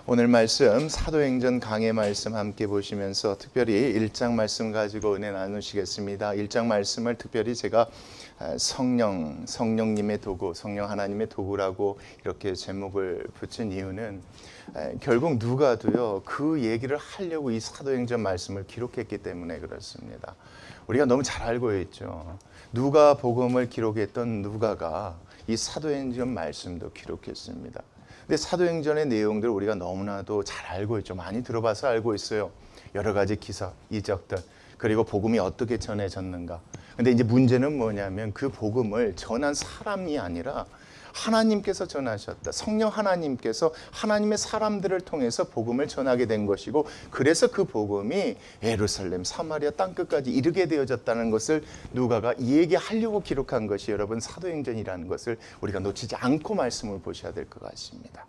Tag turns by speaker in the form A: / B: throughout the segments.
A: 오늘 말씀 사도행전 강해 말씀 함께 보시면서 특별히 1장 말씀 가지고 은혜 나누시겠습니다. 1장 말씀을 특별히 제가 성령님의 도구, 성령 하나님의 도구라고 이렇게 제목을 붙인 이유는 결국 누가도요 그 얘기를 하려고 이 사도행전 말씀을 기록했기 때문에 그렇습니다. 우리가 너무 잘 알고 있죠. 누가복음을 기록했던 누가가 이 사도행전 말씀도 기록했습니다. 근데 사도행전의 내용들을 우리가 너무나도 잘 알고 있죠. 많이 들어봐서 알고 있어요. 여러 가지 기사, 이적들, 그리고 복음이 어떻게 전해졌는가. 근데 이제 문제는 뭐냐면 그 복음을 전한 사람이 아니라 하나님께서 전하셨다. 성령 하나님께서 하나님의 사람들을 통해서 복음을 전하게 된 것이고, 그래서 그 복음이 예루살렘, 사마리아 땅끝까지 이르게 되어졌다는 것을 누가가 이 얘기하려고 기록한 것이 여러분 사도행전이라는 것을 우리가 놓치지 않고 말씀을 보셔야 될 것 같습니다.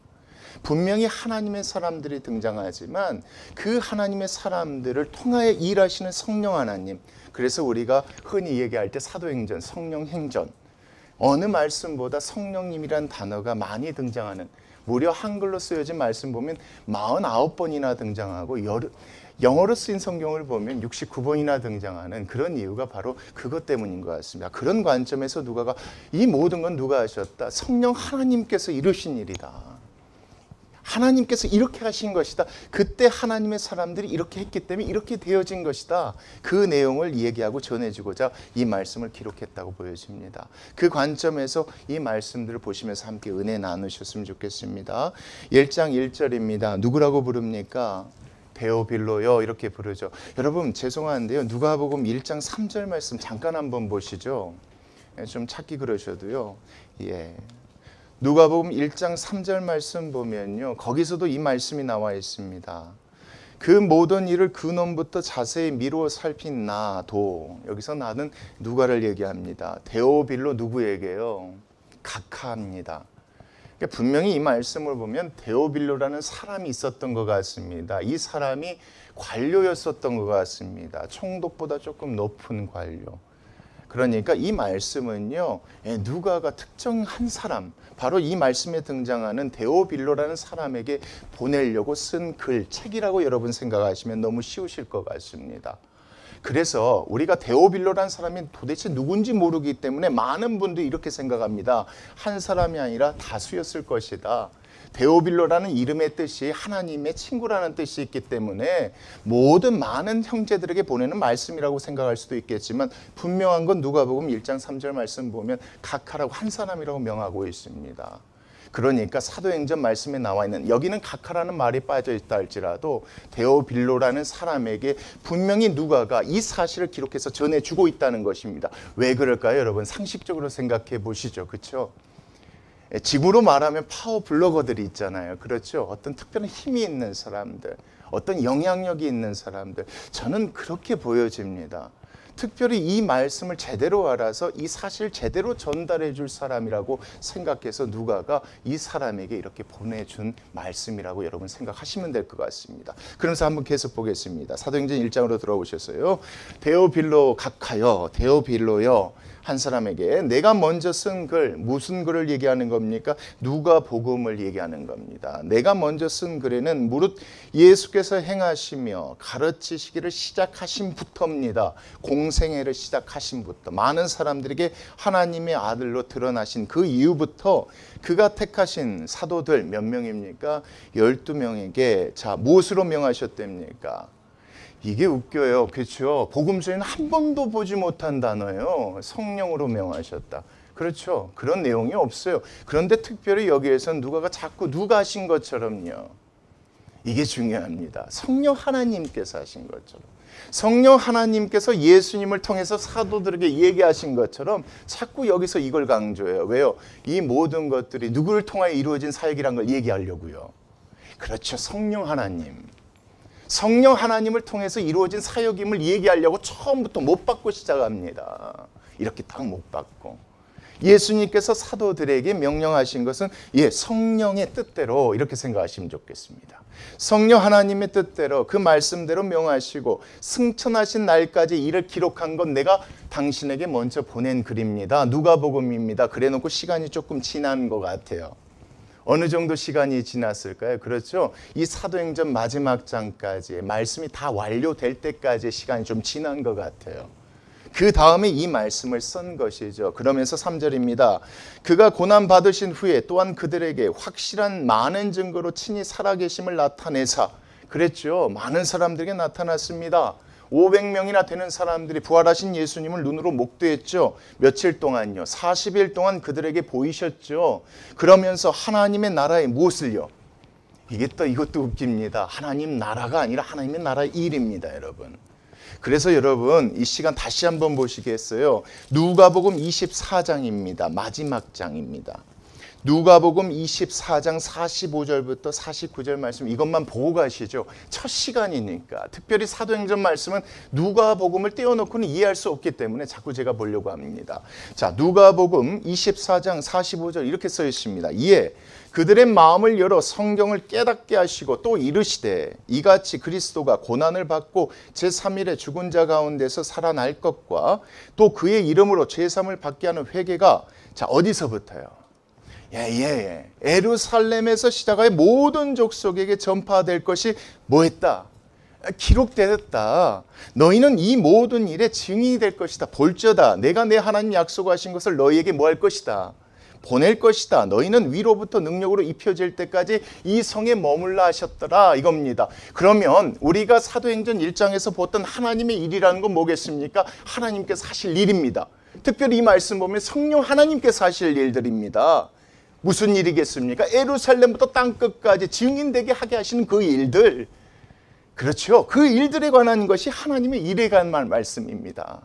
A: 분명히 하나님의 사람들이 등장하지만 그 하나님의 사람들을 통하여 일하시는 성령 하나님, 그래서 우리가 흔히 얘기할 때 사도행전, 성령행전, 어느 말씀보다 성령님이란 단어가 많이 등장하는, 무려 한글로 쓰여진 말씀 보면 49번이나 등장하고 영어로 쓰인 성경을 보면 69번이나 등장하는 그런 이유가 바로 그것 때문인 것 같습니다. 그런 관점에서 누가가 이 모든 건 누가 하셨다? 성령 하나님께서 이루신 일이다. 하나님께서 이렇게 하신 것이다. 그때 하나님의 사람들이 이렇게 했기 때문에 이렇게 되어진 것이다. 그 내용을 얘기하고 전해주고자 이 말씀을 기록했다고 보여집니다. 그 관점에서 이 말씀들을 보시면서 함께 은혜 나누셨으면 좋겠습니다. 1장 1절입니다. 누구라고 부릅니까? 데오빌로요, 이렇게 부르죠. 여러분 죄송한데요, 누가복음 1장 3절 말씀 잠깐 한번 보시죠. 좀 찾기 그러셔도요. 누가복음 1장 3절 말씀 보면요, 거기서도 이 말씀이 나와 있습니다. 그 모든 일을 근원부터 자세히 미루어 살핀 나도, 여기서 나는 누가를 얘기합니다. 데오빌로 누구에게요? 각하합니다. 그러니까 분명히 이 말씀을 보면 데오빌로라는 사람이 있었던 것 같습니다. 이 사람이 관료였었던 것 같습니다. 총독보다 조금 높은 관료. 그러니까 이 말씀은요, 누가가 특정한 사람, 바로 이 말씀에 등장하는 데오빌로라는 사람에게 보내려고 쓴 글, 책이라고 여러분 생각하시면 너무 쉬우실 것 같습니다. 그래서 우리가 데오빌로라는 사람이 도대체 누군지 모르기 때문에 많은 분들이 이렇게 생각합니다. 한 사람이 아니라 다수였을 것이다. 데오빌로라는 이름의 뜻이 하나님의 친구라는 뜻이 있기 때문에 모든 많은 형제들에게 보내는 말씀이라고 생각할 수도 있겠지만, 분명한 건 누가복음 1장 3절 말씀 보면 각하라고 한 사람이라고 명하고 있습니다. 그러니까 사도행전 말씀에 나와 있는, 여기는 각하라는 말이 빠져 있다 할지라도 데오빌로라는 사람에게 분명히 누가가 이 사실을 기록해서 전해주고 있다는 것입니다. 왜 그럴까요? 여러분 상식적으로 생각해 보시죠. 그렇죠? 지금으로 말하면 파워 블로거들이 있잖아요. 그렇죠? 어떤 특별한 힘이 있는 사람들, 어떤 영향력이 있는 사람들, 저는 그렇게 보여집니다. 특별히 이 말씀을 제대로 알아서 이 사실을 제대로 전달해 줄 사람이라고 생각해서 누가가 이 사람에게 이렇게 보내준 말씀이라고 여러분 생각하시면 될 것 같습니다. 그러면서 한번 계속 보겠습니다. 사도행전 1장으로 들어오셨어요. 데오빌로 각하여, 데오빌로여, 한 사람에게 내가 먼저 쓴 글, 무슨 글을 얘기하는 겁니까? 누가복음을 얘기하는 겁니다. 내가 먼저 쓴 글에는 무릇 예수께서 행하시며 가르치시기를 시작하신부터입니다. 공생애를 시작하신부터, 많은 사람들에게 하나님의 아들로 드러나신 그 이후부터 그가 택하신 사도들 몇 명입니까? 12명에게 자 무엇으로 명하셨답니까? 이게 웃겨요. 그렇죠? 복음서에는 한 번도 보지 못한 단어예요. 성령으로 명하셨다. 그렇죠? 그런 내용이 없어요. 그런데 특별히 여기에서는 누가가 자꾸 누가 하신 것처럼요. 이게 중요합니다. 성령 하나님께서 하신 것처럼. 성령 하나님께서 예수님을 통해서 사도들에게 얘기하신 것처럼 자꾸 여기서 이걸 강조해요. 왜요? 이 모든 것들이 누구를 통하여 이루어진 사역이란 걸 얘기하려고요. 그렇죠. 성령 하나님. 성령 하나님을 통해서 이루어진 사역임을 얘기하려고 처음부터 못 받고 시작합니다. 이렇게 딱 못 받고. 예수님께서 사도들에게 명령하신 것은 성령의 뜻대로 이렇게 생각하시면 좋겠습니다. 성령 하나님의 뜻대로 그 말씀대로 명하시고 승천하신 날까지 이를 기록한 건 내가 당신에게 먼저 보낸 글입니다. 누가복음입니다. 그래놓고 시간이 조금 지난 것 같아요. 어느 정도 시간이 지났을까요? 그렇죠? 이 사도행전 마지막 장까지 말씀이 다 완료될 때까지의 시간이 좀 지난 것 같아요. 그 다음에 이 말씀을 쓴 것이죠. 그러면서 3절입니다. 그가 고난 받으신 후에 또한 그들에게 확실한 많은 증거로 친히 살아계심을 나타내사, 그랬죠. 많은 사람들에게 나타났습니다. 500명이나 되는 사람들이 부활하신 예수님을 눈으로 목도했죠. 며칠 동안요. 40일 동안 그들에게 보이셨죠. 그러면서 하나님의 나라의 무엇을요? 이것도 웃깁니다. 하나님 나라가 아니라 하나님의 나라의 일입니다, 여러분. 그래서 여러분 이 시간 다시 한번 보시겠어요? 누가복음 24장입니다. 마지막 장입니다. 누가복음 24장 45절부터 49절 말씀, 이것만 보고 가시죠. 첫 시간이니까. 특별히 사도행전 말씀은 누가복음을 떼어놓고는 이해할 수 없기 때문에 자꾸 제가 보려고 합니다. 자, 누가복음 24장 45절 이렇게 써 있습니다. 이에 그들의 마음을 열어 성경을 깨닫게 하시고 또 이르시되 이같이 그리스도가 고난을 받고 제3일에 죽은 자 가운데서 살아날 것과 또 그의 이름으로 제3을 받게 하는 회개가, 자, 어디서부터요? 예루살렘에서 시작하여 모든 족속에게 전파될 것이 뭐했다? 기록되었다. 너희는 이 모든 일에 증인이 될 것이다. 볼저다 내가 내 하나님 약속하신 것을 너희에게 뭐 할 것이다? 보낼 것이다. 너희는 위로부터 능력으로 입혀질 때까지 이 성에 머물라 하셨더라, 이겁니다. 그러면 우리가 사도행전 1장에서 보았던 하나님의 일이라는 건 뭐겠습니까? 하나님께서 하실 일입니다. 특별히 이 말씀 보면 성령 하나님께서 하실 일들입니다. 무슨 일이겠습니까? 예루살렘부터 땅끝까지 증인되게 하게 하시는 그 일들, 그렇죠? 그 일들에 관한 것이 하나님의 일에 관한 말씀입니다.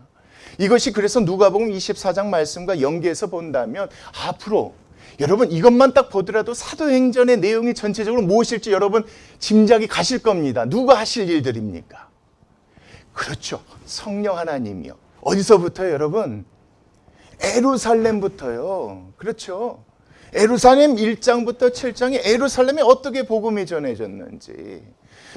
A: 이것이 그래서 누가복음 24장 말씀과 연계해서 본다면 앞으로 여러분 이것만 딱 보더라도 사도행전의 내용이 전체적으로 무엇일지 여러분 짐작이 가실 겁니다. 누가 하실 일들입니까? 그렇죠. 성령 하나님이요. 어디서부터요, 여러분? 예루살렘부터요. 그렇죠. 예루살렘 1장부터 7장에 예루살렘에 어떻게 복음이 전해졌는지,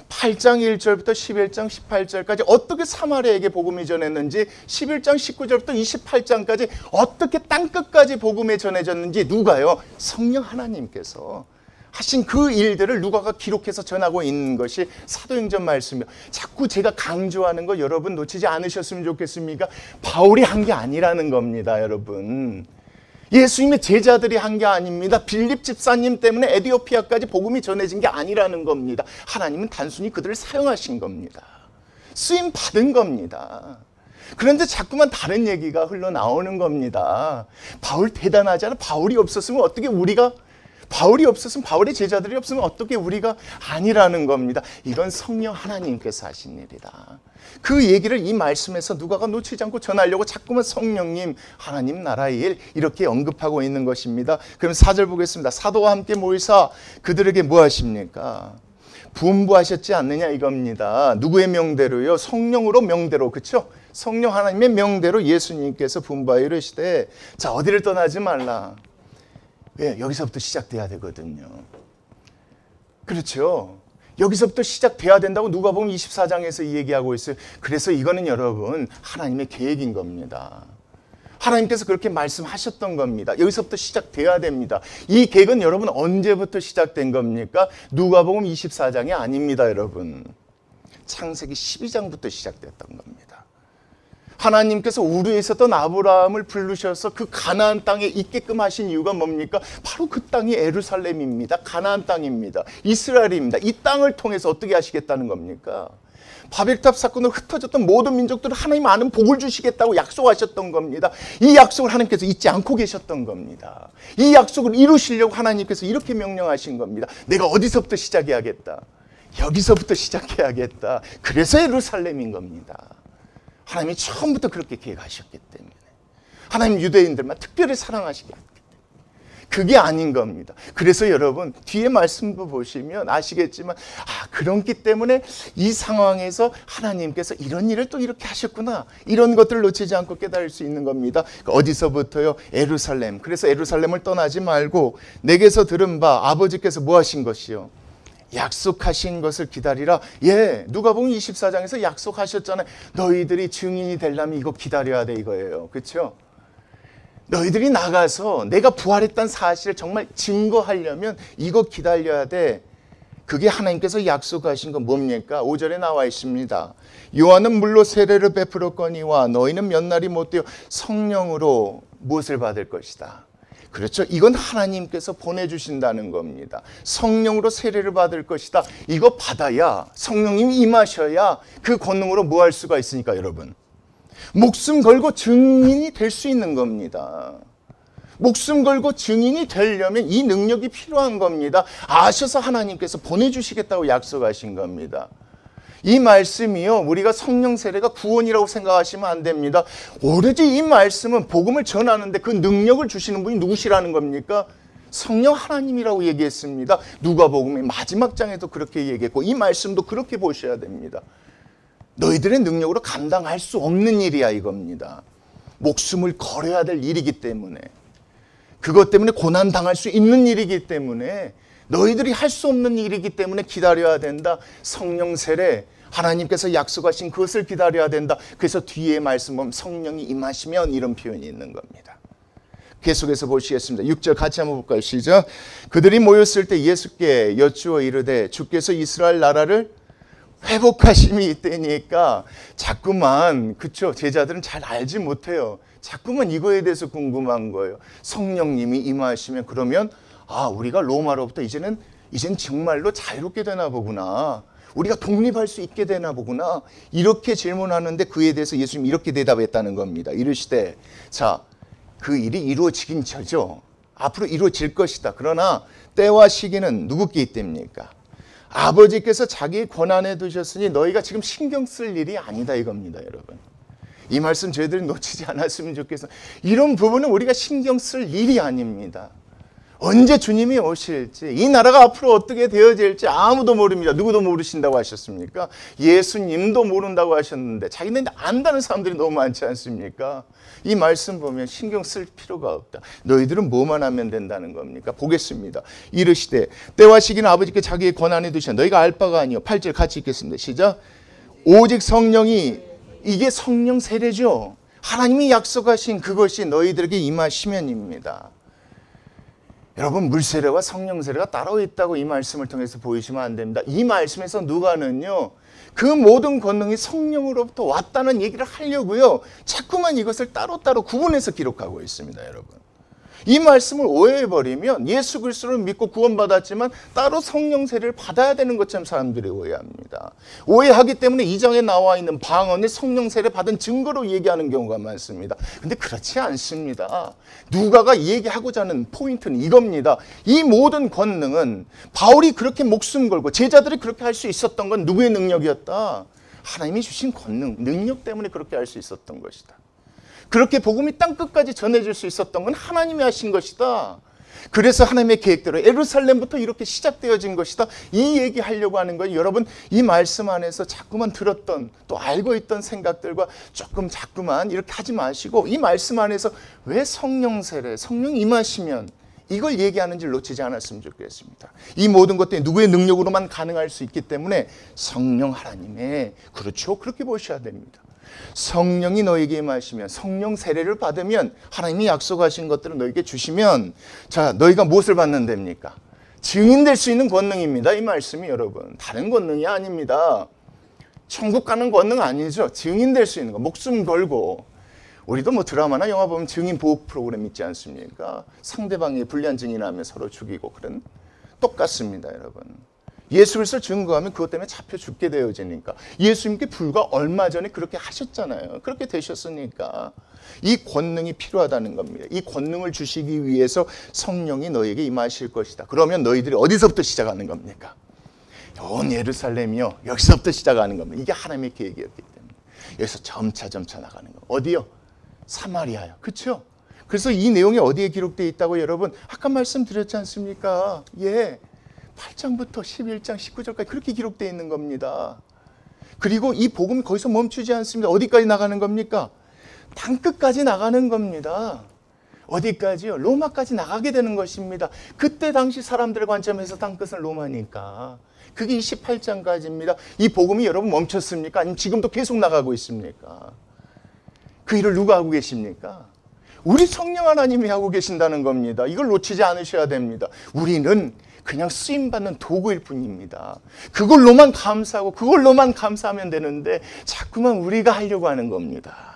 A: 8장 1절부터 11장 18절까지 어떻게 사마리아에게 복음이 전했는지, 11장 19절부터 28장까지 어떻게 땅끝까지 복음이 전해졌는지, 누가요? 성령 하나님께서 하신 그 일들을 누가가 기록해서 전하고 있는 것이 사도행전 말씀이에요. 자꾸 제가 강조하는 거 여러분 놓치지 않으셨으면 좋겠습니까? 바울이 한 게 아니라는 겁니다, 여러분. 예수님의 제자들이 한 게 아닙니다. 빌립 집사님 때문에 에디오피아까지 복음이 전해진 게 아니라는 겁니다. 하나님은 단순히 그들을 사용하신 겁니다. 쓰임 받은 겁니다. 그런데 자꾸만 다른 얘기가 흘러나오는 겁니다. 바울 대단하잖아. 바울이 없었으면 어떻게 우리가, 바울이 없었으면, 바울의 제자들이 없으면 어떻게 우리가, 아니라는 겁니다. 이건 성령 하나님께서 하신 일이다. 그 얘기를 이 말씀에서 누가가 놓치지 않고 전하려고 자꾸만 성령님, 하나님 나라의 일 이렇게 언급하고 있는 것입니다. 그럼 4절 보겠습니다. 사도와 함께 모이사 그들에게 뭐 하십니까? 분부하셨지 않느냐, 이겁니다. 누구의 명대로요? 성령으로 명대로, 그렇죠? 성령 하나님의 명대로 예수님께서 분부하여 이르시되, 자, 어디를 떠나지 말라. 왜? 여기서부터 시작돼야 되거든요. 그렇죠? 여기서부터 시작돼야 된다고 누가복음 24장에서 얘기하고 있어요. 그래서 이거는 여러분 하나님의 계획인 겁니다. 하나님께서 그렇게 말씀하셨던 겁니다. 여기서부터 시작돼야 됩니다. 이 계획은 여러분 언제부터 시작된 겁니까? 누가복음 24장이 아닙니다, 여러분. 창세기 12장부터 시작됐던 겁니다. 하나님께서 우르에 있었던 아브라함을 부르셔서 그 가나안 땅에 있게끔 하신 이유가 뭡니까? 바로 그 땅이 예루살렘입니다. 가나안 땅입니다. 이스라엘입니다. 이 땅을 통해서 어떻게 하시겠다는 겁니까? 바벨탑 사건으로 흩어졌던 모든 민족들을 하나님 아는 복을 주시겠다고 약속하셨던 겁니다. 이 약속을 하나님께서 잊지 않고 계셨던 겁니다. 이 약속을 이루시려고 하나님께서 이렇게 명령하신 겁니다. 내가 어디서부터 시작해야겠다? 여기서부터 시작해야겠다. 그래서 예루살렘인 겁니다. 하나님이 처음부터 그렇게 계획하셨기 때문에, 하나님 유대인들만 특별히 사랑하시기 때문에 그게 아닌 겁니다. 그래서 여러분 뒤에 말씀도 보시면 아시겠지만, 그렇기 때문에 이 상황에서 하나님께서 이런 일을 또 이렇게 하셨구나, 이런 것들을 놓치지 않고 깨달을 수 있는 겁니다. 어디서부터요? 예루살렘. 그래서 예루살렘을 떠나지 말고 내게서 들은 바 아버지께서 뭐 하신 것이요? 약속하신 것을 기다리라. 예, 누가복음 24장에서 약속하셨잖아요. 너희들이 증인이 되려면 이거 기다려야 돼, 이거예요. 그렇죠? 너희들이 나가서 내가 부활했다는 사실을 정말 증거하려면 이거 기다려야 돼. 그게 하나님께서 약속하신 건 뭡니까? 5절에 나와 있습니다. 요한은 물로 세례를 베풀었거니와 너희는 몇 날이 못되어 성령으로 무엇을 받을 것이다. 그렇죠. 이건 하나님께서 보내주신다는 겁니다. 성령으로 세례를 받을 것이다. 이거 받아야, 성령님이 임하셔야 그 권능으로 뭐 할 수가 있으니까 여러분. 목숨 걸고 증인이 될 수 있는 겁니다. 목숨 걸고 증인이 되려면 이 능력이 필요한 겁니다. 아셔서 하나님께서 보내주시겠다고 약속하신 겁니다. 이 말씀이요, 우리가 성령 세례가 구원이라고 생각하시면 안 됩니다. 오로지 이 말씀은 복음을 전하는데 그 능력을 주시는 분이 누구시라는 겁니까? 성령 하나님이라고 얘기했습니다. 누가복음의 마지막 장에도 그렇게 얘기했고 이 말씀도 그렇게 보셔야 됩니다. 너희들의 능력으로 감당할 수 없는 일이야 이겁니다. 목숨을 걸어야 될 일이기 때문에, 그것 때문에 고난당할 수 있는 일이기 때문에, 너희들이 할 수 없는 일이기 때문에 기다려야 된다. 성령 세례, 하나님께서 약속하신 그것을 기다려야 된다. 그래서 뒤에 말씀 보면 성령이 임하시면 이런 표현이 있는 겁니다. 계속해서 보시겠습니다. 6절 같이 한번 볼까요? 시작. 그들이 모였을 때 예수께 여쭈어 이르되 주께서 이스라엘 나라를 회복하심이 있다니까 자꾸만, 그쵸, 제자들은 잘 알지 못해요. 자꾸만 이거에 대해서 궁금한 거예요. 성령님이 임하시면 그러면 우리가 로마로부터 이젠 정말로 자유롭게 되나 보구나. 우리가 독립할 수 있게 되나 보구나. 이렇게 질문하는데 그에 대해서 예수님이 이렇게 대답했다는 겁니다. 이르시되, 자, 그 일이 이루어지긴 저죠. 앞으로 이루어질 것이다. 그러나 때와 시기는 누구께 있답니까? 아버지께서 자기 권한에 두셨으니 너희가 지금 신경 쓸 일이 아니다 이겁니다, 여러분. 이 말씀 저희들이 놓치지 않았으면 좋겠어요. 이런 부분은 우리가 신경 쓸 일이 아닙니다. 언제 주님이 오실지, 이 나라가 앞으로 어떻게 되어질지 아무도 모릅니다. 누구도 모르신다고 하셨습니까? 예수님도 모른다고 하셨는데 자기네 안다는 사람들이 너무 많지 않습니까? 이 말씀 보면 신경 쓸 필요가 없다. 너희들은 뭐만 하면 된다는 겁니까? 보겠습니다. 이르시되 때와 시기는 아버지께 자기의 권한에 두시나 너희가 알 바가 아니요. 8절 같이 읽겠습니다. 시작. 오직 성령이, 이게 성령 세례죠. 하나님이 약속하신 그것이 너희들에게 임하시면입니다. 여러분, 물세례와 성령세례가 따로 있다고 이 말씀을 통해서 보이시면 안 됩니다. 이 말씀에서 누가는요, 그 모든 권능이 성령으로부터 왔다는 얘기를 하려고요, 자꾸만 이것을 따로따로 구분해서 기록하고 있습니다, 여러분. 이 말씀을 오해해버리면 예수 그리스도를 믿고 구원받았지만 따로 성령 세례를 받아야 되는 것처럼 사람들이 오해합니다. 오해하기 때문에 이 장에 나와 있는 방언에 성령 세례 받은 증거로 얘기하는 경우가 많습니다. 근데 그렇지 않습니다. 누가가 얘기하고자 하는 포인트는 이겁니다. 이 모든 권능은 바울이 그렇게 목숨 걸고 제자들이 그렇게 할 수 있었던 건 누구의 능력이었다? 하나님이 주신 권능, 능력 때문에 그렇게 할 수 있었던 것이다. 그렇게 복음이 땅끝까지 전해질 수 있었던 건 하나님이 하신 것이다. 그래서 하나님의 계획대로 예루살렘부터 이렇게 시작되어진 것이다. 이 얘기하려고 하는 건 여러분, 이 말씀 안에서 자꾸만 들었던, 또 알고 있던 생각들과 자꾸만 이렇게 하지 마시고, 이 말씀 안에서 왜 성령 세례, 성령 임하시면 이걸 얘기하는지를 놓치지 않았으면 좋겠습니다. 이 모든 것들이 누구의 능력으로만 가능할 수 있기 때문에 성령 하나님의, 그렇죠, 그렇게 보셔야 됩니다. 성령이 너에게 임하시면, 성령 세례를 받으면, 하나님이 약속하신 것들을 너에게 주시면, 자, 너희가 무엇을 받는답니까? 증인될 수 있는 권능입니다. 이 말씀이 여러분, 다른 권능이 아닙니다. 천국 가는 권능 아니죠. 증인될 수 있는 거, 목숨 걸고. 우리도 뭐 드라마나 영화 보면 증인 보호 프로그램 있지 않습니까? 상대방이 불리한 증인하면 서로 죽이고, 그런, 똑같습니다, 여러분. 예수 그리스도를 증거하면 그것 때문에 잡혀 죽게 되어지니까. 예수님께 불과 얼마 전에 그렇게 하셨잖아요. 그렇게 되셨으니까 이 권능이 필요하다는 겁니다. 이 권능을 주시기 위해서 성령이 너에게 임하실 것이다. 그러면 너희들이 어디서부터 시작하는 겁니까? 온 예루살렘이요, 여기서부터 시작하는 겁니다. 이게 하나님의 계획이었기 때문에 여기서 점차 나가는 거. 어디요? 사마리아요. 그렇죠? 그래서 이 내용이 어디에 기록되어 있다고 여러분 아까 말씀드렸지 않습니까? 8장부터 11장 19절까지 그렇게 기록되어 있는 겁니다. 그리고 이 복음이 거기서 멈추지 않습니다. 어디까지 나가는 겁니까? 땅끝까지 나가는 겁니다. 어디까지요? 로마까지 나가게 되는 것입니다. 그때 당시 사람들의 관점에서 땅끝은 로마니까. 그게 28장까지입니다. 이 복음이 여러분 멈췄습니까? 아니면 지금도 계속 나가고 있습니까? 그 일을 누가 하고 계십니까? 우리 성령 하나님이 하고 계신다는 겁니다. 이걸 놓치지 않으셔야 됩니다. 우리는 그냥 쓰임받는 도구일 뿐입니다. 그걸로만 감사하고 그걸로만 감사하면 되는데 자꾸만 우리가 하려고 하는 겁니다.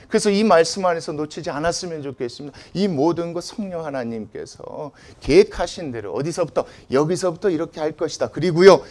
A: 그래서 이 말씀 안에서 놓치지 않았으면 좋겠습니다. 이 모든 것 성령 하나님께서 계획하신 대로 어디서부터 여기서부터 이렇게 할 것이다. 그리고요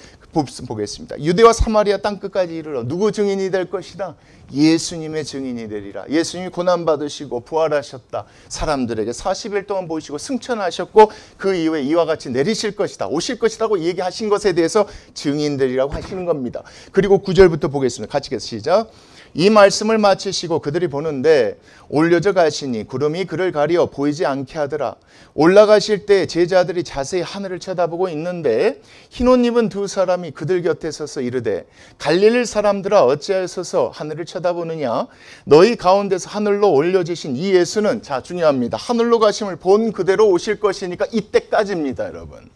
A: 보겠습니다. 유대와 사마리아 땅 끝까지 이르러 누구 증인이 될 것이다? 예수님의 증인이 되리라. 예수님이 고난받으시고 부활하셨다. 사람들에게 40일 동안 보이시고 승천하셨고 그 이후에 이와 같이 내리실 것이다. 오실 것이라고 얘기하신 것에 대해서 증인들이라고 하시는 겁니다. 그리고 9절부터 보겠습니다. 같이 시작. 이 말씀을 마치시고 그들이 보는데 올려져 가시니 구름이 그를 가리어 보이지 않게 하더라. 올라가실 때 제자들이 자세히 하늘을 쳐다보고 있는데 흰 옷 입은 두 사람이 그들 곁에 서서 이르되 갈릴리 사람들아 어찌하여 서서 하늘을 쳐다보느냐? 너희 가운데서 하늘로 올려지신 이 예수는, 자 중요합니다, 하늘로 가심을 본 그대로 오실 것이니까 이때까지입니다. 여러분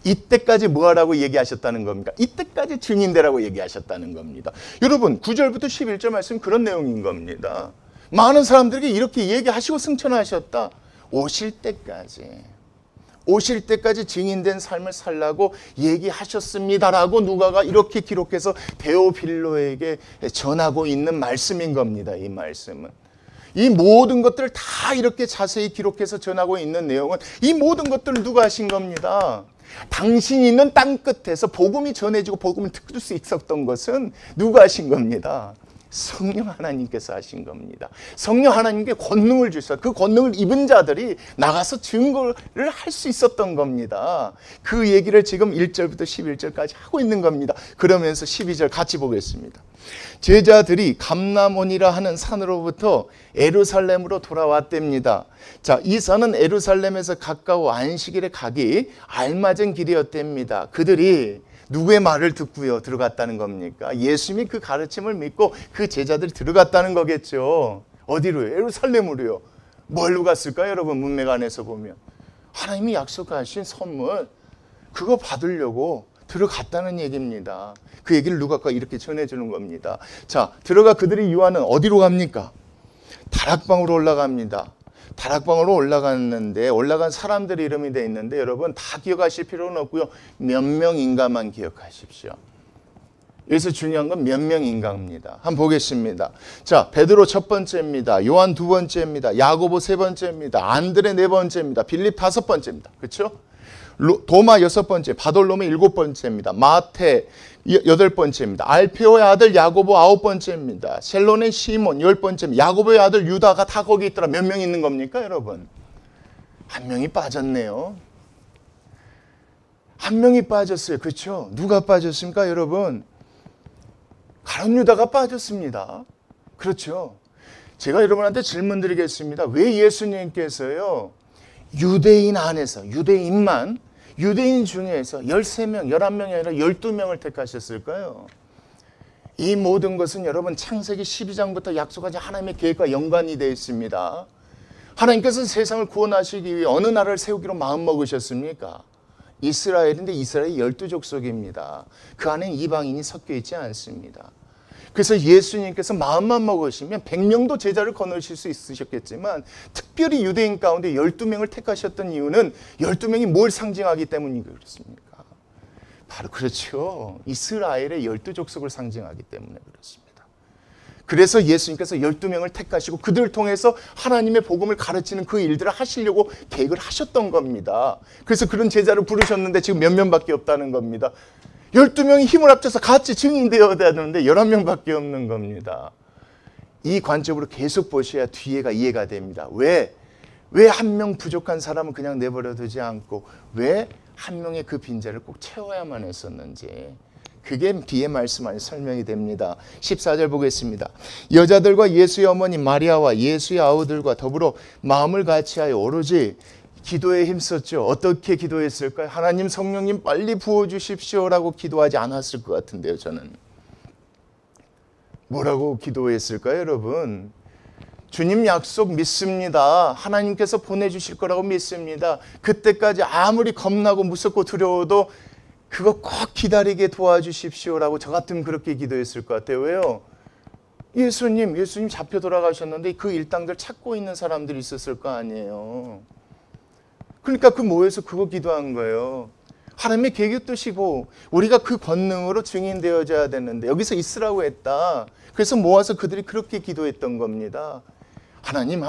A: 이때까지 뭐하라고 얘기하셨다는 겁니까? 이때까지 증인되라고 얘기하셨다는 겁니다. 여러분 9절부터 11절 말씀 그런 내용인 겁니다. 많은 사람들에게 이렇게 얘기하시고 승천하셨다. 오실 때까지 증인된 삶을 살라고 얘기하셨습니다라고 누가가 이렇게 기록해서 데오필로에게 전하고 있는 말씀인 겁니다. 이 말씀은. 이 모든 것들을 다 이렇게 자세히 기록해서 전하고 있는 내용은 이 모든 것들을 누가 하신 겁니다. 당신이 있는 땅 끝에서 복음이 전해지고 복음을 듣을 수 있었던 것은 누가 하신 겁니다. 성령 하나님께서 하신 겁니다. 성령 하나님께 권능을 주셔서 그 권능을 입은 자들이 나가서 증거를 할 수 있었던 겁니다. 그 얘기를 지금 1절부터 11절까지 하고 있는 겁니다. 그러면서 12절 같이 보겠습니다. 제자들이 감람온이라 하는 산으로부터 예루살렘으로 돌아왔답니다. 자, 이 산은 예루살렘에서 가까워 안식일에 가기 알맞은 길이었답니다. 그들이 누구의 말을 듣고요 들어갔다는 겁니까? 예수님이 그 가르침을 믿고 그 제자들이 들어갔다는 거겠죠. 어디로요? 예루살렘으로요. 뭘로 갔을까요? 여러분 문맥 안에서 보면 하나님이 약속하신 선물 그거 받으려고 들어갔다는 얘기입니다. 그 얘기를 누가가 이렇게 전해주는 겁니다. 자, 들어가 그들이 유하는 어디로 갑니까? 다락방으로 올라갑니다. 다락방으로 올라갔는데 올라간 사람들 이름이 되어 있는데 여러분 다 기억하실 필요는 없고요. 몇 명인가만 기억하십시오. 여기서 중요한 건 몇 명인가입니다. 한번 보겠습니다. 자, 베드로 첫 번째입니다. 요한 두 번째입니다. 야고보 세 번째입니다. 안드레 네 번째입니다. 빌립 다섯 번째입니다. 그렇죠? 도마 여섯 번째, 바돌로메 일곱 번째입니다. 마태 여덟 번째입니다. 알페오의 아들 야고보 아홉 번째입니다. 셀로네 시몬 열 번째입니다. 야고보의 아들 유다가 다 거기 있더라. 몇 명 있는 겁니까, 여러분? 한 명이 빠졌네요. 한 명이 빠졌어요. 그렇죠? 누가 빠졌습니까, 여러분? 가룟 유다가 빠졌습니다. 그렇죠? 제가 여러분한테 질문 드리겠습니다. 왜 예수님께서요 유대인 안에서 유대인 중에서 13명, 11명이 아니라 12명을 택하셨을까요? 이 모든 것은 여러분 창세기 12장부터 약속하신 하나님의 계획과 연관이 되어 있습니다. 하나님께서 세상을 구원하시기 위해 어느 나라를 세우기로 마음먹으셨습니까? 이스라엘인데 이스라엘이 12족속입니다. 그 안에 이방인이 섞여 있지 않습니다. 그래서 예수님께서 마음만 먹으시면 100명도 제자를 거느실 수 있으셨겠지만 특별히 유대인 가운데 12명을 택하셨던 이유는 12명이 뭘 상징하기 때문이 그렇습니까? 바로 그렇죠. 이스라엘의 12족속을 상징하기 때문에 그렇습니다. 그래서 예수님께서 12명을 택하시고 그들을 통해서 하나님의 복음을 가르치는 그 일들을 하시려고 계획을 하셨던 겁니다. 그래서 그런 제자를 부르셨는데 지금 몇 명밖에 없다는 겁니다. 12명이 힘을 합쳐서 같이 증인되어야 되는데 11명밖에 없는 겁니다. 이 관점으로 계속 보셔야 뒤에가 이해가 됩니다. 왜 한 명 부족한 사람은 그냥 내버려 두지 않고 왜 한 명의 그 빈자를 꼭 채워야만 했었는지 그게 뒤에 말씀 안에 설명이 됩니다. 14절 보겠습니다. 여자들과 예수의 어머니 마리아와 예수의 아우들과 더불어 마음을 같이하여 오로지 기도에 힘썼죠. 어떻게 기도했을까요? 하나님 성령님 빨리 부어주십시오라고 기도하지 않았을 것 같은데요. 저는 뭐라고 기도했을까요, 여러분? 주님 약속 믿습니다. 하나님께서 보내주실 거라고 믿습니다. 그때까지 아무리 겁나고 무섭고 두려워도 그거 꼭 기다리게 도와주십시오라고 저 같으면 그렇게 기도했을 것 같아요. 왜요? 예수님 잡혀 돌아가셨는데 그 일당들 찾고 있는 사람들이 있었을 거 아니에요. 그러니까 그 모여서 그거 기도한 거예요. 하나님의 계획 뜻이고 우리가 그 권능으로 증인되어져야 되는데 여기서 있으라고 했다. 그래서 모아서 그들이 그렇게 기도했던 겁니다. 하나님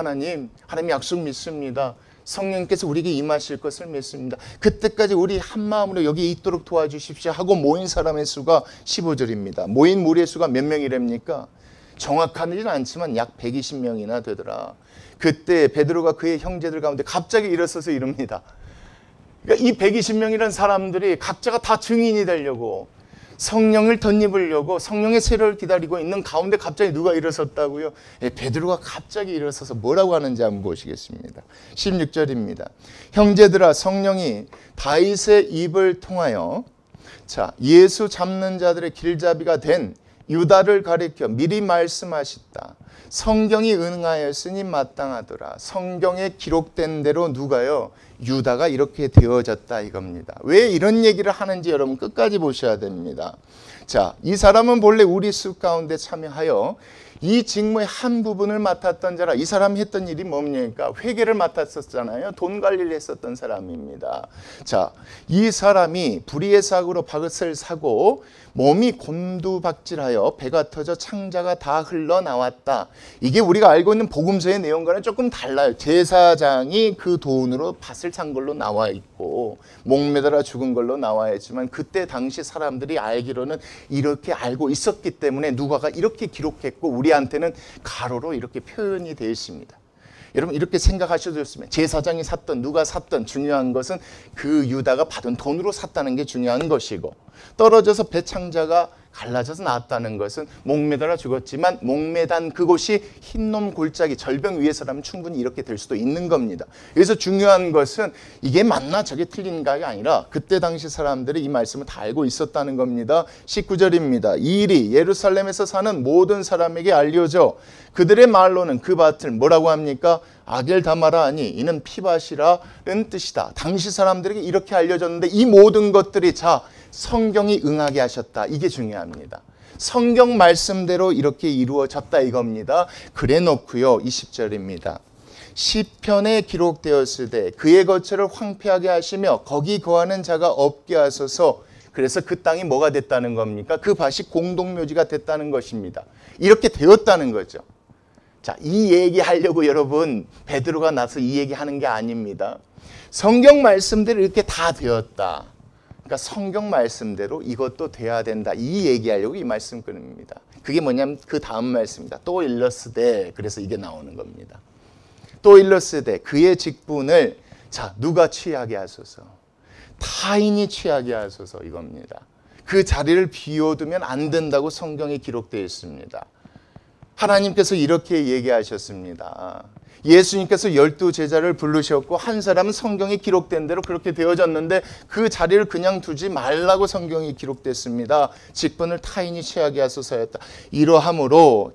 A: 약속 믿습니다. 성령께서 우리에게 임하실 것을 믿습니다. 그때까지 우리 한 마음으로 여기 있도록 도와주십시오 하고 모인 사람의 수가 15절입니다. 모인 무리의 수가 몇 명이랍니까? 정확하지는 않지만 약 120명이나 되더라. 그때 베드로가 그의 형제들 가운데 갑자기 일어서서 이릅니다. 그러니까 이 120명이라는 사람들이 각자가 다 증인이 되려고 성령을 덧입으려고 성령의 세례를 기다리고 있는 가운데 갑자기 누가 일어섰다고요? 베드로가 갑자기 일어서서 뭐라고 하는지 한번 보시겠습니다. 16절입니다. 형제들아, 성령이 다윗의 입을 통하여 예수 잡는 자들의 길잡이가 된 유다를 가리켜 미리 말씀하셨다. 성경이 응하였으니 마땅하더라. 성경에 기록된 대로 누가요? 유다가 이렇게 되어졌다 이겁니다. 왜 이런 얘기를 하는지 여러분 끝까지 보셔야 됩니다. 이 사람은 본래 우리 수 가운데 참여하여 이 직무의 한 부분을 맡았던 자라. 이 사람이 했던 일이 뭡니까? 회계를 맡았었잖아요. 돈 관리를 했었던 사람입니다. 이 사람이 불의의 사고로 밭을 사고 몸이 곤두박질하여 배가 터져 창자가 다 흘러나왔다. 이게 우리가 알고 있는 복음서의 내용과는 조금 달라요. 제사장이 그 돈으로 밭을 산 걸로 나와 있고 목매달아 죽은 걸로 나와 있지만 그때 당시 사람들이 알기로는 이렇게 알고 있었기 때문에 누가가 이렇게 기록했고 우리한테는 가로로 이렇게 표현이 되어 있습니다. 여러분 이렇게 생각하셔도 좋습니다. 제사장이 샀던 누가 샀던 중요한 것은 그 유다가 받은 돈으로 샀다는 게 중요한 것이고 떨어져서 배창자가 갈라져서 나왔다는 것은 목매달아 죽었지만 목매단 그곳이 흰놈 골짜기 절벽 위에서라면 충분히 이렇게 될 수도 있는 겁니다. 그래서 중요한 것은 이게 맞나 저게 틀린가가 아니라 그때 당시 사람들이 이 말씀을 다 알고 있었다는 겁니다. 19절입니다. 이 일이 예루살렘에서 사는 모든 사람에게 알려져 그들의 말로는 그 밭을 뭐라고 합니까? 아겔다마라 하니 이는 피밭이라는 뜻이다. 당시 사람들에게 이렇게 알려졌는데 이 모든 것들이 성경이 응하게 하셨다. 이게 중요합니다. 성경 말씀대로 이렇게 이루어졌다 이겁니다. 그래 놓고요. 20절입니다. 시편에 기록되었을 때 그의 거처를 황폐하게 하시며 거기 거하는 자가 없게 하소서. 그래서 그 땅이 뭐가 됐다는 겁니까? 그 밭이 공동묘지가 됐다는 것입니다. 이렇게 되었다는 거죠. 이 얘기하려고 여러분 베드로가 나서 이 얘기하는 게 아닙니다. 성경 말씀대로 이렇게 다 되었다. 그러니까 성경 말씀대로 이것도 돼야 된다. 이 얘기하려고 이 말씀 끊습니다. 그게 뭐냐면 그 다음 말씀입니다. 또 일러스되. 그래서 이게 나오는 겁니다. 또 일러스되 그의 직분을 누가 취하게 하소서. 타인이 취하게 하소서 이겁니다. 그 자리를 비워두면 안 된다고 성경에 기록되어 있습니다. 하나님께서 이렇게 얘기하셨습니다. 예수님께서 12 제자를 부르셨고 한 사람은 성경에 기록된 대로 그렇게 되어졌는데 그 자리를 그냥 두지 말라고 성경이 기록됐습니다. 직분을 타인이 취하게 하소서였다. 이러함으로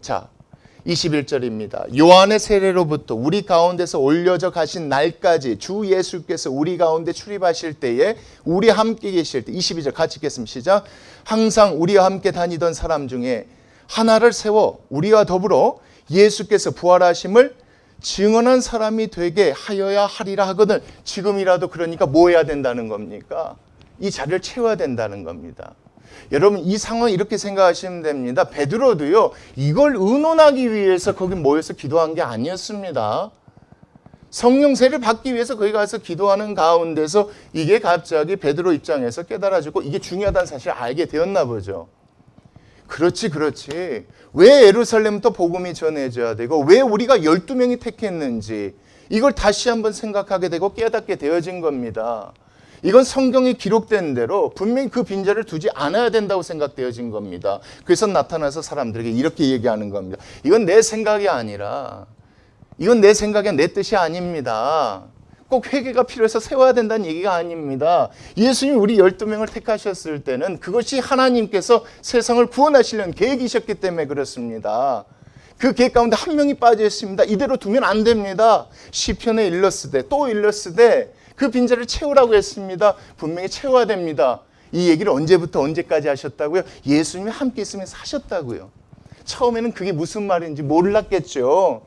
A: 21절입니다. 요한의 세례로부터 우리 가운데서 올려져 가신 날까지 주 예수께서 우리 가운데 출입하실 때에 우리 함께 계실 때 22절 같이 읽겠습니다. 시작. 항상 우리와 함께 다니던 사람 중에 하나를 세워 우리와 더불어 예수께서 부활하심을 증언한 사람이 되게 하여야 하리라 하거든. 지금이라도 그러니까 뭐 해야 된다는 겁니까? 이 자리를 채워야 된다는 겁니다. 여러분 이 상황 이렇게 생각하시면 됩니다. 베드로도요 이걸 의논하기 위해서 거기 모여서 기도한 게 아니었습니다. 성령 세례를 받기 위해서 거기 가서 기도하는 가운데서 이게 갑자기 베드로 입장에서 깨달아지고 이게 중요하다는 사실을 알게 되었나 보죠. 그렇지. 왜 예루살렘부터 복음이 전해져야 되고 왜 우리가 12명이 택했는지 이걸 다시 한번 생각하게 되고 깨닫게 되어진 겁니다. 이건 성경에 기록된 대로 분명히 그 빈자를 두지 않아야 된다고 생각되어진 겁니다. 그래서 나타나서 사람들에게 이렇게 얘기하는 겁니다. 이건 내 생각이 아니라 이건 내 생각이 내 뜻이 아닙니다. 꼭 회개가 필요해서 세워야 된다는 얘기가 아닙니다. 예수님이 우리 12명을 택하셨을 때는 그것이 하나님께서 세상을 구원하시려는 계획이셨기 때문에 그렇습니다. 그 계획 가운데 한 명이 빠져 있습니다. 이대로 두면 안 됩니다. 시편에 일러스되 또 일러스되 그 빈자를 채우라고 했습니다. 분명히 채워야 됩니다. 이 얘기를 언제부터 언제까지 하셨다고요? 예수님이 함께 있으면서 하셨다고요. 처음에는 그게 무슨 말인지 몰랐겠죠.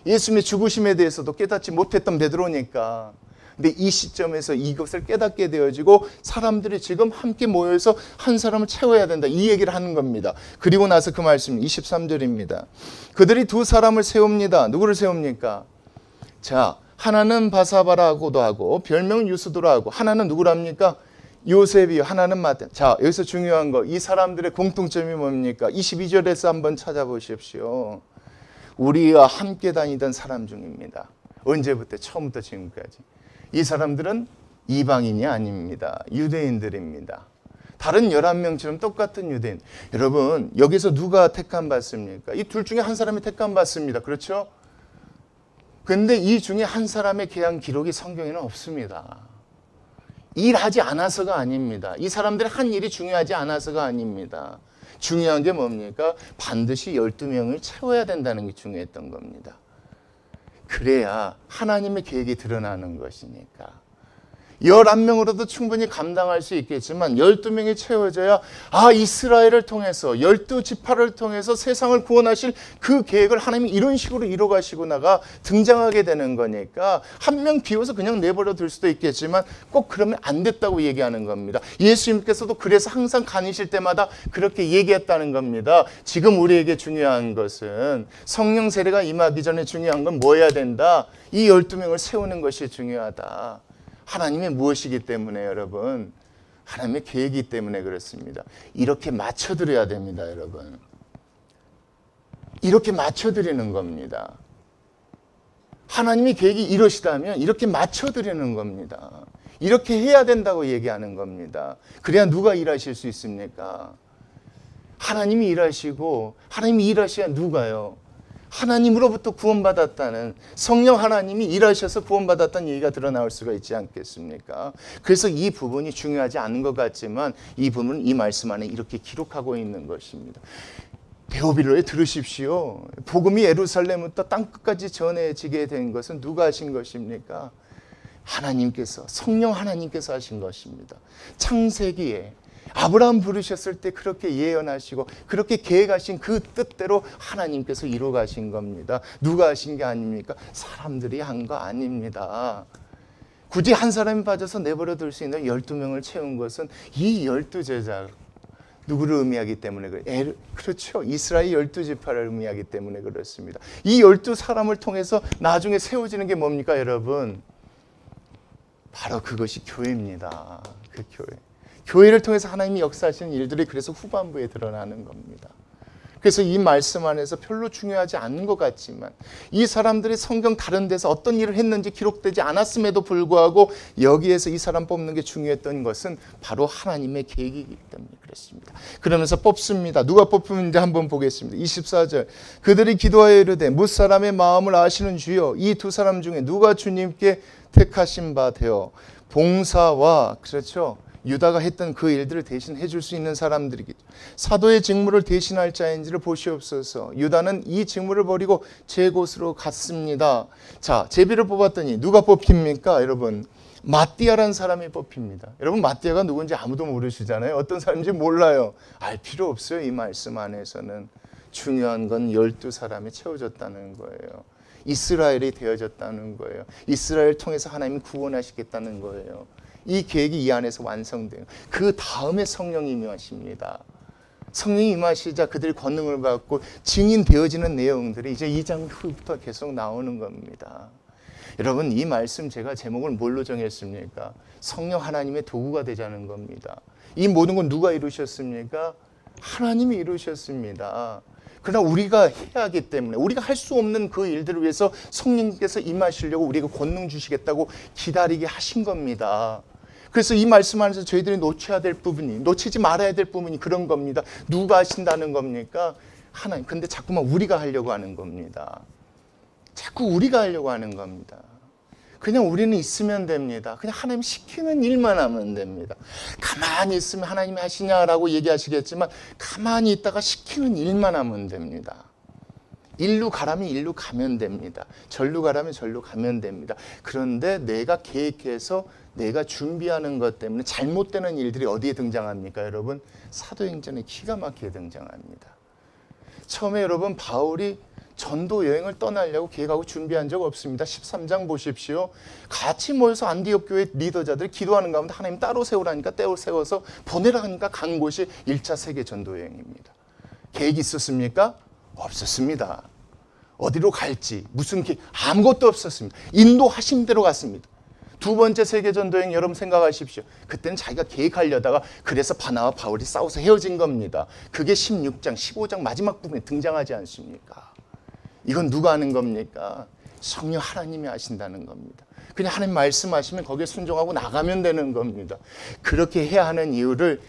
A: 예수님의 죽으심에 대해서도 깨닫지 못했던 베드로니까. 근데 이 시점에서 이것을 깨닫게 되어지고 사람들이 지금 함께 모여서 한 사람을 채워야 된다, 이 얘기를 하는 겁니다. 그리고 나서 그 말씀 23절입니다. 그들이 두 사람을 세웁니다. 누구를 세웁니까? 자, 하나는 바사바라고도 하고 별명은 유스도라 하고, 하나는 누구랍니까? 요셉이요, 하나는 마태. 자, 여기서 중요한 거, 이 사람들의 공통점이 뭡니까? 22절에서 한번 찾아보십시오. 우리와 함께 다니던 사람 중입니다. 언제부터? 처음부터 지금까지. 이 사람들은 이방인이 아닙니다. 유대인들입니다. 다른 11명처럼 똑같은 유대인. 여러분, 여기서 누가 택함 받습니까? 이 둘 중에 한 사람이 택함 받습니다. 그렇죠? 근데 이 중에 한 사람의 계약 기록이 성경에는 없습니다. 일하지 않아서가 아닙니다. 이 사람들의 한 일이 중요하지 않아서가 아닙니다. 중요한 게 뭡니까? 반드시 12명을 채워야 된다는 게 중요했던 겁니다. 그래야 하나님의 계획이 드러나는 것이니까. 11명으로도 충분히 감당할 수 있겠지만 12명이 채워져야, 아, 이스라엘을 통해서 12지파를 통해서 세상을 구원하실 그 계획을 하나님이 이런 식으로 이뤄가시구나가 등장하게 되는 거니까, 한 명 비워서 그냥 내버려 둘 수도 있겠지만 꼭 그러면 안 됐다고 얘기하는 겁니다. 예수님께서도 그래서 항상 가니실 때마다 그렇게 얘기했다는 겁니다. 지금 우리에게 중요한 것은, 성령 세례가 임하기 전에 중요한 건 뭐 해야 된다? 이 12명을 세우는 것이 중요하다. 하나님의 무엇이기 때문에, 여러분? 하나님의 계획이기 때문에 그렇습니다. 이렇게 맞춰드려야 됩니다, 여러분. 이렇게 맞춰드리는 겁니다. 하나님의 계획이 이러시다면 이렇게 맞춰드리는 겁니다. 이렇게 해야 된다고 얘기하는 겁니다. 그래야 누가 일하실 수 있습니까? 하나님이 일하시고, 하나님이 일하셔야 누가요? 하나님으로부터 구원받았다는, 성령 하나님이 일하셔서 구원받았다는 얘기가 드러나올 수가 있지 않겠습니까? 그래서 이 부분이 중요하지 않은 것 같지만 이 부분은 이 말씀 안에 이렇게 기록하고 있는 것입니다. 데오빌로에 들으십시오. 복음이 예루살렘부터 땅끝까지 전해지게 된 것은 누가 하신 것입니까? 하나님께서, 성령 하나님께서 하신 것입니다. 창세기에 아브라함 부르셨을 때 그렇게 예언하시고 그렇게 계획하신 그 뜻대로 하나님께서 이루어 가신 겁니다. 누가 하신 게 아닙니까? 사람들이 한 거 아닙니다. 굳이 한 사람이 빠져서 내버려 둘 수 있는 12명을 채운 것은 이 12제자, 누구를 의미하기 때문에 그래요? 그렇죠. 이스라엘 12지파를 의미하기 때문에 그렇습니다. 이 12사람을 통해서 나중에 세워지는 게 뭡니까, 여러분? 바로 그것이 교회입니다. 그 교회. 교회를 통해서 하나님이 역사하시는 일들이 그래서 후반부에 드러나는 겁니다. 그래서 이 말씀 안에서 별로 중요하지 않은 것 같지만, 이 사람들이 성경 다른 데서 어떤 일을 했는지 기록되지 않았음에도 불구하고 여기에서 이 사람 뽑는 게 중요했던 것은 바로 하나님의 계획이기 때문에 그렇습니다. 그러면서 뽑습니다. 누가 뽑히는지 한번 보겠습니다. 24절, 그들이 기도하여 이르되 무사람의 마음을 아시는 주여, 이 두 사람 중에 누가 주님께 택하신 바 되어 봉사와, 그렇죠, 유다가 했던 그 일들을 대신 해줄 수 있는 사람들이겠죠. 사도의 직무를 대신할 자인지를 보시옵소서. 유다는 이 직무를 버리고 제 곳으로 갔습니다. 자, 제비를 뽑았더니 누가 뽑힙니까? 여러분, 마띠아라는 사람이 뽑힙니다. 여러분, 마띠아가 누군지 아무도 모르시잖아요. 어떤 사람인지 몰라요. 알 필요 없어요. 이 말씀 안에서는 중요한 건 12사람이 채워졌다는 거예요. 이스라엘이 되어졌다는 거예요. 이스라엘 통해서 하나님이 구원하시겠다는 거예요. 이 계획이 이 안에서 완성돼요. 그 다음에 성령이 임하십니다. 성령이 임하시자 그들이 권능을 받고 증인되어지는 내용들이 이제 2장 후부터 계속 나오는 겁니다. 여러분, 이 말씀 제가 제목을 뭘로 정했습니까? 성령 하나님의 도구가 되자는 겁니다. 이 모든 건 누가 이루셨습니까? 하나님이 이루셨습니다. 그러나 우리가 해야 하기 때문에, 우리가 할 수 없는 그 일들을 위해서 성령께서 임하시려고 우리가 권능 주시겠다고 기다리게 하신 겁니다. 그래서 이 말씀 안에서 저희들이 놓쳐야 될 부분이, 놓치지 말아야 될 부분이 그런 겁니다. 누가 하신다는 겁니까? 하나님. 근데 자꾸만 우리가 하려고 하는 겁니다. 자꾸 우리가 하려고 하는 겁니다. 그냥 우리는 있으면 됩니다. 그냥 하나님 시키는 일만 하면 됩니다. 가만히 있으면 하나님이 하시냐라고 얘기하시겠지만 가만히 있다가 시키는 일만 하면 됩니다. 일로 가라면 일로 가면 됩니다. 절로 가라면 절로 가면 됩니다. 그런데 내가 계획해서 내가 준비하는 것 때문에 잘못되는 일들이 어디에 등장합니까, 여러분? 사도행전에 기가 막히게 등장합니다. 처음에 여러분 바울이 전도 여행을 떠나려고 계획하고 준비한 적 없습니다. 13장 보십시오. 같이 모여서 안디옥 교회 리더자들 기도하는 가운데 하나님 따로 세우라니까 따로 세워서 보내라 하니까 간 곳이 1차 세계 전도 여행입니다. 계획이 있었습니까? 없었습니다. 어디로 갈지 무슨 계획 아무것도 없었습니다. 인도하신 대로 갔습니다. 두 번째 세계 전도 여행 여러분 생각하십시오. 그때는 자기가 계획하려다가 그래서 바나와 바울이 싸워서 헤어진 겁니다. 그게 16장, 15장 마지막 부분에 등장하지 않습니까? 이건 누가 하는 겁니까? 성령 하나님이 하신다는 겁니다. 그냥 하나님 말씀하시면 거기에 순종하고 나가면 되는 겁니다. 그렇게 해야 하는 이유를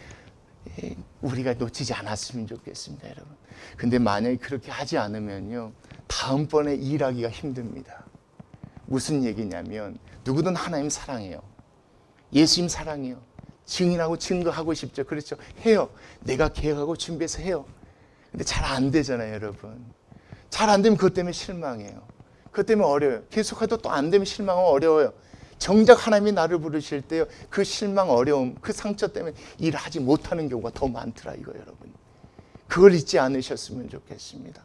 A: 우리가 놓치지 않았으면 좋겠습니다, 여러분. 근데 만약에 그렇게 하지 않으면요, 다음번에 일하기가 힘듭니다. 무슨 얘기냐면 누구든 하나님 사랑해요. 예수님 사랑해요. 증인하고 증거하고 싶죠. 그렇죠. 해요. 내가 계획하고 준비해서 해요. 근데 잘 안 되잖아요, 여러분. 잘 안 되면 그것 때문에 실망해요. 그것 때문에 어려워요. 계속해도 또 안 되면 실망하면 어려워요. 정작 하나님이 나를 부르실 때요, 그 실망, 어려움, 그 상처 때문에 일하지 못하는 경우가 더 많더라, 이거 여러분. 그걸 잊지 않으셨으면 좋겠습니다.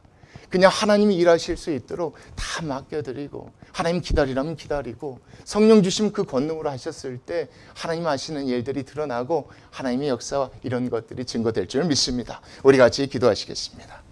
A: 그냥 하나님이 일하실 수 있도록 다 맡겨드리고, 하나님 기다리라면 기다리고, 성령 주시면 그 권능으로 하셨을 때 하나님 하시는 일들이 드러나고 하나님의 역사와 이런 것들이 증거될 줄 믿습니다. 우리 같이 기도하시겠습니다.